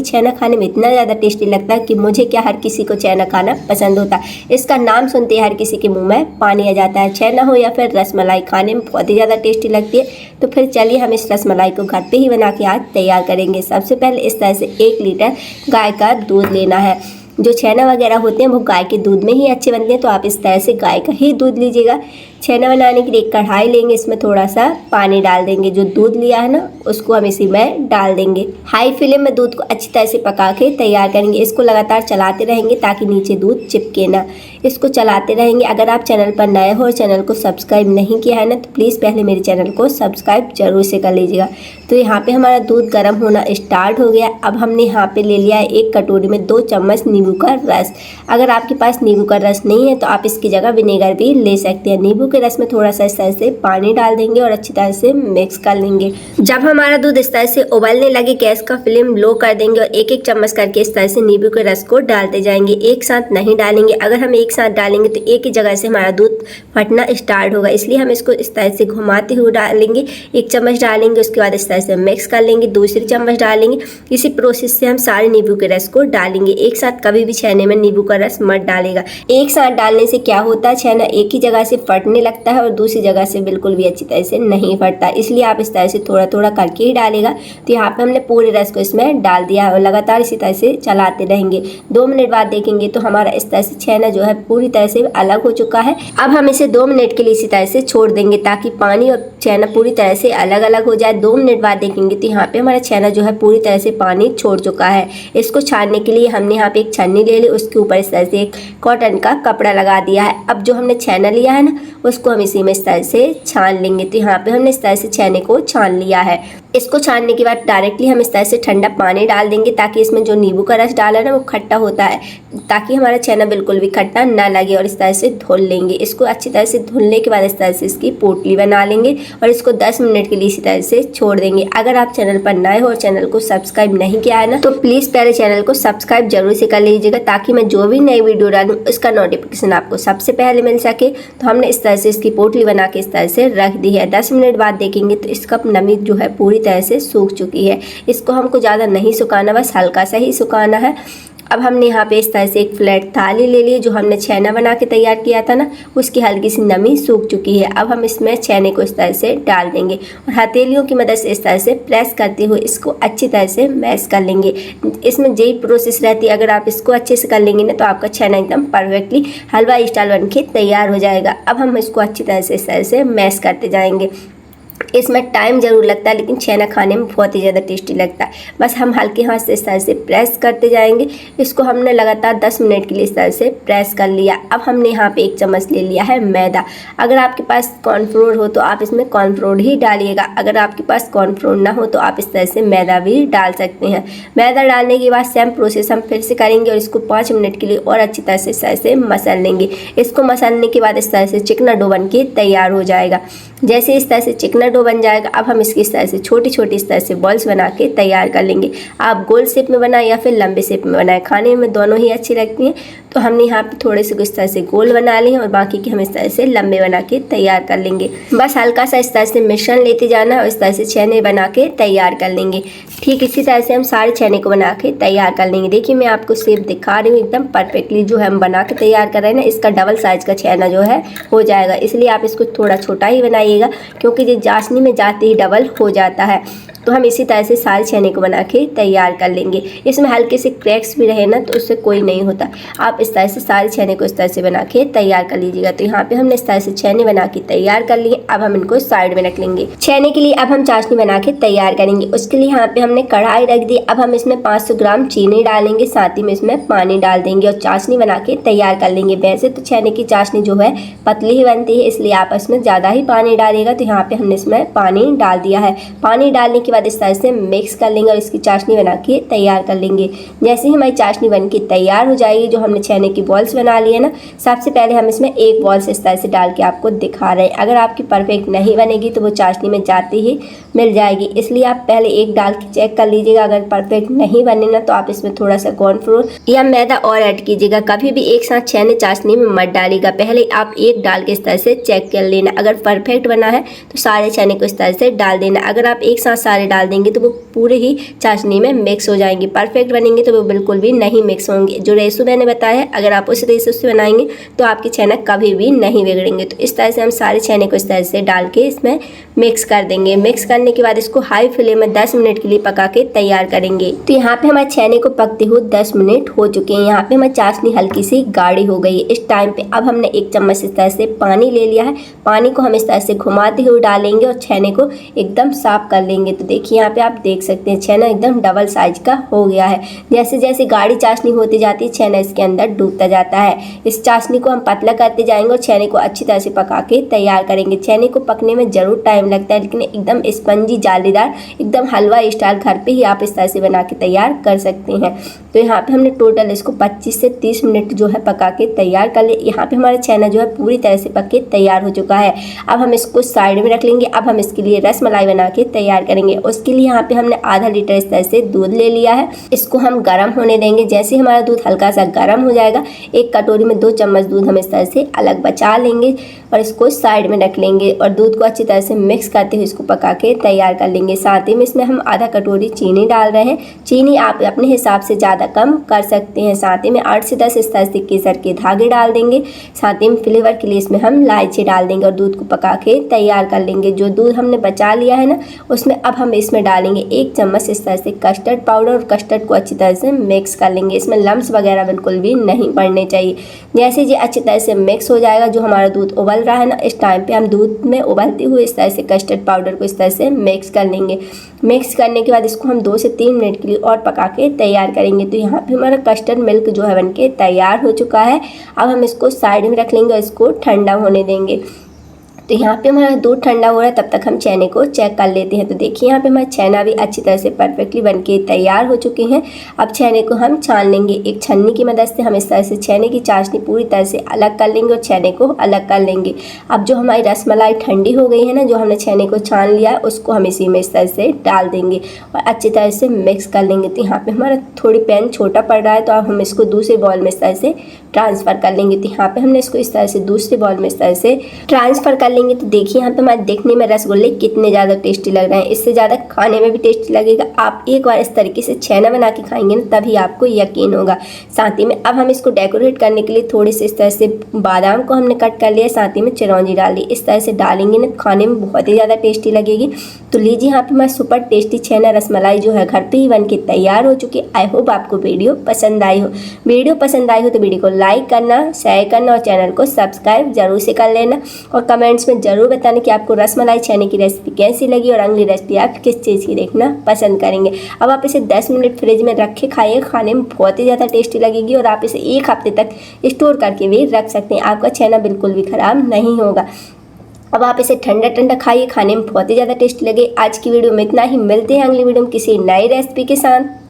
छेना खाने में इतना ज़्यादा टेस्टी लगता है कि मुझे क्या हर किसी को छेना खाना पसंद होता है। इसका नाम सुनते ही हर किसी के मुंह में पानी आ जाता है। छेना हो या फिर रसमलाई, खाने में बहुत ही ज़्यादा टेस्टी लगती है। तो फिर चलिए हम इस रसमलाई को घर पे ही बना के आज तैयार करेंगे। सबसे पहले इस तरह से 1 लीटर गाय का दूध लेना है। जो छेना वगैरह होते हैं वो गाय के दूध में ही अच्छे बनते हैं, तो आप इस तरह से गाय का ही दूध लीजिएगा। छेना बनाने के लिए एक कढ़ाई लेंगे, इसमें थोड़ा सा पानी डाल देंगे। जो दूध लिया है ना उसको हम इसी में डाल देंगे। हाई फ्लेम में दूध को अच्छी तरह से पका के तैयार करेंगे। इसको लगातार चलाते रहेंगे ताकि नीचे दूध चिपके ना। इसको चलाते रहेंगे। अगर आप चैनल पर नए हो और चैनल को सब्सक्राइब नहीं किया है ना तो प्लीज़ पहले मेरे चैनल को सब्सक्राइब जरूर से कर लीजिएगा। तो यहाँ पे हमारा दूध गर्म होना स्टार्ट हो गया। अब हमने यहाँ पे ले लिया है 1 कटोरी में 2 चम्मच नींबू का रस। अगर आपके पास नींबू का रस नहीं है तो आप इसकी जगह विनेगर भी ले सकते हैं। नींबू के रस में थोड़ा सा इस तरह से पानी डाल देंगे और अच्छी तरह से मिक्स कर लेंगे। जब हमारा दूध इस तरह से उबलने लगे गैस का फ्लेम लो कर देंगे और 1-1 चम्मच करके इस तरह से नींबू के रस को डालते जाएंगे। एक साथ नहीं डालेंगे। अगर हम एक साथ डालेंगे तो एक ही जगह से हमारा दूध फटना स्टार्ट होगा, इसलिए हम इसको इस तरह से घुमाते हुए डालेंगे। 1 चम्मच डालेंगे, उसके बाद इस तरह से मिक्स कर लेंगे। दूसरी चम्मच डालेंगे। इसी प्रोसेस से हम सारे नींबू के रस को डालेंगे। एक साथ कभी भी छेने में नींबू का रस मत डालेगा। एक साथ डालने से क्या होता है, छेना एक ही जगह से फटने लगता है और दूसरी जगह से बिल्कुल भी अच्छी तरह से नहीं फटता। इसलिए आप इस तरह से थोड़ा थोड़ा करके ही डालेगा। तो यहाँ पे हमने पूरे रस को इसमें डाल दिया है और लगातार इसी तरह से चलाते रहेंगे। 2 मिनट बाद देखेंगे तो हमारा इस तरह से छेना जो है पूरी तरह से अलग हो चुका है। अब हम इसे 2 मिनट के लिए इसी तरह से छोड़ देंगे ताकि पानी और छेना पूरी तरह से अलग अलग हो जाए। 2 मिनट बाद देखेंगे तो यहाँ पे हमारा छेना जो है पूरी तरह से पानी छोड़ चुका है। इसको छानने के लिए हमने यहाँ पे एक छन्नी ले ली, उसके ऊपर इस तरह से एक कॉटन का कपड़ा लगा दिया है। अब जो हमने छेना लिया है ना उसको हम इसी में इस तरह से छान लेंगे। तो यहाँ पे हमने इस तरह से छेने को छान लिया है। इसको छानने के बाद डायरेक्टली हम इस तरह से ठंडा पानी डाल देंगे ताकि इसमें जो नींबू का रस डाला है ना वो खट्टा होता है, ताकि हमारा छेना बिल्कुल भी खट्टा ना लगे। और इस तरह से धुल लेंगे। इसको अच्छी तरह से धुलने के बाद इस तरह से इसकी पोटली बना लेंगे और इसको 10 मिनट के लिए इसी तरह से छोड़ देंगे। अगर आप चैनल पर नए हो और चैनल को सब्सक्राइब नहीं किया है ना तो प्लीज़ पहले चैनल को सब्सक्राइब जरूर से कर लीजिएगा ताकि मैं जो भी नई वीडियो डालूँ उसका नोटिफिकेशन आपको सबसे पहले मिल सके। तो हमने इस तरह से इसकी पोटली बना के इस तरह से रख दी है। 10 मिनट बाद देखेंगे तो इसका नमी जो है पूरी तरह से सूख चुकी है। इसको हमको ज़्यादा नहीं सुखाना, बस हल्का सा ही सुखाना है। अब हमने यहाँ पे इस तरह से एक फ्लैट थाली ले ली। जो हमने छेना बना के तैयार किया था ना उसकी हल्की सी नमी सूख चुकी है। अब हम इसमें छेने को इस तरह से डाल देंगे और हथेलियों की मदद से इस तरह से प्रेस करते हुए इसको अच्छी तरह से मैश कर लेंगे। इसमें यही प्रोसेस रहती है। अगर आप इसको अच्छे से कर लेंगे ना तो आपका छेना एकदम परफेक्टली हलवा स्टाइल बन के तैयार हो जाएगा। अब हम इसको अच्छी तरह से इस तरह से मैश करते जाएंगे। इसमें टाइम ज़रूर लगता है लेकिन छेना खाने में बहुत ही ज़्यादा टेस्टी लगता है। बस हम हल्के हाथ से इस तरह से प्रेस करते जाएंगे। इसको हमने लगातार 10 मिनट के लिए इस तरह से प्रेस कर लिया। अब हमने यहाँ पे 1 चम्मच ले लिया है मैदा। अगर आपके पास कॉर्नफ्लोर हो तो आप इसमें कॉर्नफ्लोर ही डालिएगा। अगर आपके पास कॉर्नफ्लोर ना हो तो आप इस तरह से मैदा भी डाल सकते हैं। मैदा डालने के बाद सेम प्रोसेस हम फिर से करेंगे और इसको 5 मिनट के लिए और अच्छी तरह से इस तरह से मसल लेंगे। इसको मसलने के बाद इस तरह से चिकना डो बन के तैयार हो जाएगा। जैसे इस तरह से चिकना डो बन जाएगा अब हम इसकी इस तरह से छोटी छोटी इस तरह से बॉल्स बना के तैयार कर लेंगे। आप गोल शेप में बनाएं या फिर लंबे शेप में बनाएं, खाने में दोनों ही अच्छी लगती हैं। तो हमने यहाँ पे थोड़े से इस तरह से गोल बना लिए और बाकी के हम इस तरह से लंबे बना के तैयार कर लेंगे। बस हल्का सा इस तरह से मिश्रण लेते जाना है और इस तरह से छेने बना के तैयार कर लेंगे। ठीक इसी तरह से हम सारे छेने को बना के तैयार कर लेंगे। देखिए मैं आपको शेप दिखा रही हूँ एकदम परफेक्टली। जो हम बना के तैयार कर रहे हैं ना इसका डबल साइज का छेना जो है हो जाएगा, इसलिए आप इसको थोड़ा छोटा ही बनाइएगा क्योंकि ये चाशनी में जाते ही डबल हो जाता है। तो हम इसी तरह से सारे छेने को बना के तैयार कर लेंगे। इसमें हल्के से क्रैक्स भी रहे ना तो उससे कोई नहीं होता। आप इस तरह से सारे छेने को इस तरह से बना के तैयार कर लीजिएगा। तो यहाँ पे हमने इस तरह से छेने बना के तैयार कर लिए। अब हम इनको साइड में रख लेंगे। छेने के लिए अब हम चाशनी बना के तैयार करेंगे। उसके लिए यहाँ पे हमने कढ़ाई रख दी। अब हम इसमें 500 ग्राम चीनी डालेंगे, साथ ही में इसमें पानी डाल देंगे और चाशनी बना के तैयार कर लेंगे। वैसे तो छेने की चाशनी जो है पतली ही बनती है, इसलिए आप इसमें ज़्यादा ही पानी डालिएगा। तो यहाँ पे हमने इसमें पानी डाल दिया है। पानी डालने के बाद इस तरह से मिक्स कर लेंगे और इसकी चाशनी बना के तैयार कर लेंगे। जैसे ही हमारी चाशनी बन के तैयार हो जाएगी, जो हमने छेने की बॉल्स बना ली है ना, सबसे पहले हम इसमें एक बॉल्स इस तरह से डाल के आपको दिखा रहे हैं। अगर आपकी परफेक्ट नहीं बनेगी तो वो चाशनी में जाते ही मिल जाएगी, इसलिए आप पहले एक डाल के चेक कर लीजिएगा। अगर परफेक्ट नहीं बने ना तो आप इसमें थोड़ा सा कॉर्नफ्लोर या मैदा और ऐड कीजिएगा। कभी भी एक साथ छेने चाशनी में मत डालिएगा, पहले आप एक डाल के इस तरह से चेक कर लेना। अगर परफेक्ट बना है तो सारे छेने को इस तरह से डाल देना। अगर आप एक साथ सारे सारे डाल देंगे तो वो पूरे ही चाशनी में मिक्स हो जाएंगे। परफेक्ट बनेंगे तो वो बिल्कुल भी नहीं मिक्स होंगे। जो रेशो मैंने बताया है अगर आप उस रेशो से बनाएंगे तो आपके छेना कभी भी नहीं बिगड़ेंगे। तो इस तरह से हम सारे छेने को इस तरह से डाल के इसमें मिक्स कर देंगे। मिक्स करने के बाद इसको हाई फ्लेम में 10 मिनट के लिए पका के तैयार करेंगे। तो यहाँ पे हमारे छेने को पकते हुए 10 मिनट हो चुके हैं। यहाँ पे हमारी चाशनी हल्की सी गाढ़ी हो गई है। इस टाइम पे अब हमने 1 चम्मच इस तरह से पानी ले लिया है। पानी को हम इस तरह से घुमाते हुए डालेंगे और छेने को एकदम साफ कर लेंगे। तो देखिए यहाँ पे आप देख सकते हैं छेना एकदम डबल साइज का हो गया है। जैसे जैसे गाढ़ी चाशनी होती जाती है छेना इसके अंदर डूबता जाता है। इस चाशनी को हम पतला करते जाएंगे और छेने को अच्छी तरह से पका के तैयार करेंगे। छेने को पकने में ज़रूर टाइम लगता है लेकिन एकदम स्पंजी जालीदार एकदम हलवा स्टाइल घर पे ही आप इस तरह से बना के तैयार कर सकते हैं। तो यहाँ पे हमने टोटल इसको 25 से 30 मिनट जो है पका के तैयार कर ले। यहाँ पे हमारा छेना जो है पूरी तरह से पक के तैयार हो चुका है। अब हम इसको साइड में रख लेंगे। अब हम इसके लिए रस मलाई बना के तैयार करेंगे। उसके लिए यहाँ पे हमने आधा लीटर इस तरह से दूध ले लिया है। इसको हम गर्म होने देंगे। जैसे हमारा दूध हल्का सा गर्म हो जाएगा एक कटोरी में 2 चम्मच दूध हम इस तरह से अलग बचा लेंगे और इसको साइड में रख लेंगे और दूध को अच्छी तरह से मिक्स करते हुए इसको पका के तैयार कर लेंगे। साथ ही में इसमें हम आधा कटोरी चीनी डाल रहे हैं। चीनी आप अपने हिसाब से ज़्यादा कम कर सकते हैं। साथ ही में 8 से 10 इस तरह से केसर के धागे डाल देंगे। साथ ही में फ्लेवर के लिए इसमें हम इलायची डाल देंगे और दूध को पका के तैयार कर लेंगे। जो दूध हमने बचा लिया है ना उसमें अब हम इसमें डालेंगे 1 चम्मच इस तरह से कस्टर्ड पाउडर और कस्टर्ड को अच्छी तरह से मिक्स कर लेंगे। इसमें लम्स वगैरह बिल्कुल भी नहीं पड़ने चाहिए। जैसे ये अच्छी तरह से मिक्स हो जाएगा जो हमारा दूध उबल रहा है ना इस टाइम पे हम दूध में उबलते हुए इस तरह से कस्टर्ड पाउडर को इस तरह से मिक्स कर लेंगे। मिक्स करने के बाद इसको हम 2 से 3 मिनट के लिए और पका के तैयार करेंगे। तो यहाँ पे हमारा कस्टर्ड मिल्क जो है बनके तैयार हो चुका है। अब हम इसको साइड में रख लेंगे और इसको ठंडा होने देंगे। तो यहाँ पे हमारा दूध ठंडा हो रहा है तब तक हम छेने को चेक कर लेते हैं। तो देखिए यहाँ पे हमारा छेना भी अच्छी तरह से परफेक्टली बनके तैयार हो चुके हैं। अब छेने को हम छान लेंगे। एक छन्नी की मदद से हम इस तरह से छेने की चाशनी पूरी तरह से अलग कर लेंगे और छेने को अलग कर लेंगे। अब जो हमारी रसमलाई ठंडी हो गई है ना जो हमने छेने को छान लिया है उसको हम इसी में इस तरह से डाल देंगे और अच्छी तरह से मिक्स कर लेंगे। तो यहाँ पे हमारा थोड़ी पैन छोटा पड़ रहा है तो अब हम इसको दूसरे बॉल में इस तरह से ट्रांसफ़र कर लेंगे। तो यहाँ पे हमने इसको इस तरह से दूसरे बॉल में इस तरह से ट्रांसफ़र कर लेंगे। तो देखिए यहाँ पे हमारे देखने में रसगुल्ले कितने ज़्यादा टेस्टी लग रहे हैं। इससे ज़्यादा खाने में भी टेस्टी लगेगा। आप एक बार इस तरीके से छेना बना के खाएंगे ना तभी आपको यकीन होगा। साथ ही में अब हम इसको डेकोरेट करने के लिए थोड़े से इस तरह से बादाम को हमने कट कर लिया। साथ ही में चिरौंजी डाली। इस तरह से डालेंगे ना खाने में बहुत ही ज़्यादा टेस्टी लगेगी। तो लीजिए यहाँ पे हमारी सुपर टेस्टी छेना रसमलाई जो है घर पे ही बन के तैयार हो चुकी है। आई होप आपको वीडियो पसंद आई हो। वीडियो पसंद आई हो तो वीडियो को लाइक करना, शेयर करना और चैनल को सब्सक्राइब जरूर से कर लेना और कमेंट्स में ज़रूर बताना कि आपको रसमलाई छेने की रेसिपी कैसी लगी और अगली रेसिपी आप किस चीज़ की देखना पसंद करेंगे। अब आप इसे 10 मिनट फ्रिज में रख के खाइए। खाने में बहुत ही ज़्यादा टेस्टी लगेगी और आप इसे 1 हफ्ते तक स्टोर करके भी रख सकते हैं। आपका छेना बिल्कुल भी ख़राब नहीं होगा। अब आप इसे ठंडा ठंडा खाइए। खाने में बहुत ही ज़्यादा टेस्टी लगे। आज की वीडियो में इतना ही। मिलते हैं अगली वीडियो में किसी नई रेसिपी के साथ।